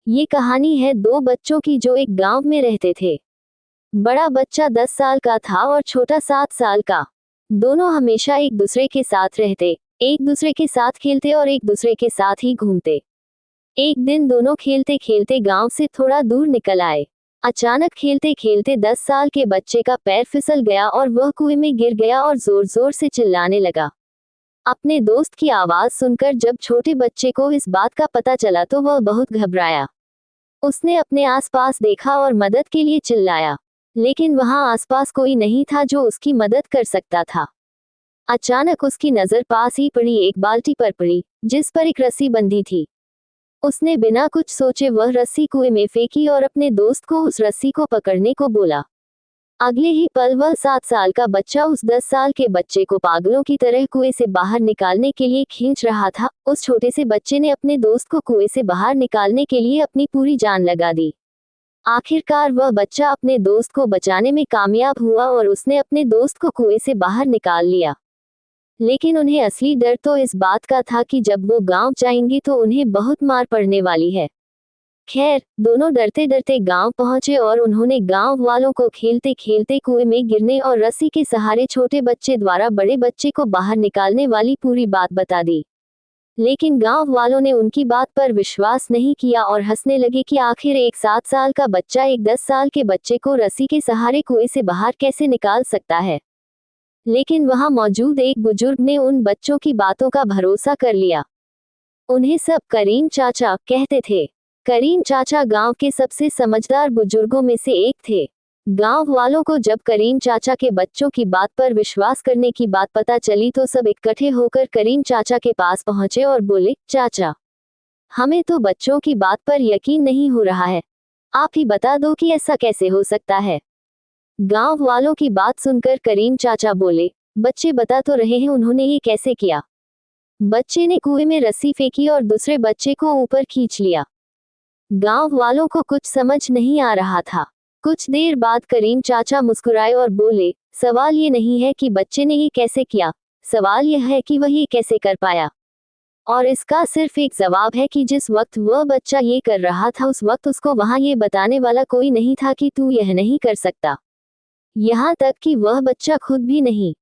ये कहानी है दो बच्चों की जो एक गांव में रहते थे। बड़ा बच्चा 10 साल का था और छोटा 7 साल का। दोनों हमेशा एक दूसरे के साथ रहते, एक दूसरे के साथ खेलते और एक दूसरे के साथ ही घूमते। एक दिन दोनों खेलते खेलते गांव से थोड़ा दूर निकल आए। अचानक खेलते खेलते 10 साल के बच्चे का पैर फिसल गया और वह कुएं में गिर गया और जोर जोर से चिल्लाने लगा। अपने दोस्त की आवाज सुनकर जब छोटे बच्चे को इस बात का पता चला तो वह बहुत घबराया। उसने अपने आसपास देखा और मदद के लिए चिल्लाया, लेकिन वहां आसपास कोई नहीं था जो उसकी मदद कर सकता था। अचानक उसकी नजर पास ही पड़ी एक बाल्टी पर पड़ी, जिस पर एक रस्सी बंधी थी। उसने बिना कुछ सोचे वह रस्सी कुएं में फेंकी और अपने दोस्त को उस रस्सी को पकड़ने को बोला। अगले ही पल वह 7 साल का बच्चा उस 10 साल के बच्चे को पागलों की तरह कुएं से बाहर निकालने के लिए खींच रहा था। उस छोटे से बच्चे ने अपने दोस्त को कुएं से बाहर निकालने के लिए अपनी पूरी जान लगा दी। आखिरकार वह बच्चा अपने दोस्त को बचाने में कामयाब हुआ और उसने अपने दोस्त को कुएं से बाहर निकाल लिया। लेकिन उन्हें असली डर तो इस बात का था कि जब वो गांव जाएंगे तो उन्हें बहुत मार पड़ने वाली है। खैर, दोनों डरते डरते गांव पहुंचे और उन्होंने गांव वालों को खेलते खेलते कुएं में गिरने और रस्सी के सहारे छोटे बच्चे द्वारा बड़े बच्चे को बाहर निकालने वाली पूरी बात बता दी। लेकिन गांव वालों ने उनकी बात पर विश्वास नहीं किया और हंसने लगे कि आखिर एक 7 साल का बच्चा एक 10 साल के बच्चे को रस्सी के सहारे कुएं से बाहर कैसे निकाल सकता है। लेकिन वहां मौजूद एक बुजुर्ग ने उन बच्चों की बातों का भरोसा कर लिया। उन्हें सब करीम चाचा कहते थे। करीम चाचा गांव के सबसे समझदार बुजुर्गों में से एक थे। गांव वालों को जब करीम चाचा के बच्चों की बात पर विश्वास करने की बात पता चली तो सब इकट्ठे होकर करीम चाचा के पास पहुंचे और बोले, चाचा, हमें तो बच्चों की बात पर यकीन नहीं हो रहा है। आप ही बता दो कि ऐसा कैसे हो सकता है। गांव वालों की बात सुनकर करीम चाचा बोले, बच्चे बता तो रहे हैं उन्होंने ये कैसे किया। बच्चे ने कुएं में रस्सी फेंकी और दूसरे बच्चे को ऊपर खींच लिया। गांव वालों को कुछ समझ नहीं आ रहा था। कुछ देर बाद करीम चाचा मुस्कुराए और बोले, सवाल ये नहीं है कि बच्चे ने ये कैसे किया, सवाल यह है कि वह ये कैसे कर पाया। और इसका सिर्फ एक जवाब है कि जिस वक्त वह बच्चा ये कर रहा था उस वक्त उसको वहां ये बताने वाला कोई नहीं था कि तू यह नहीं कर सकता। यहाँ तक कि वह बच्चा खुद भी नहीं।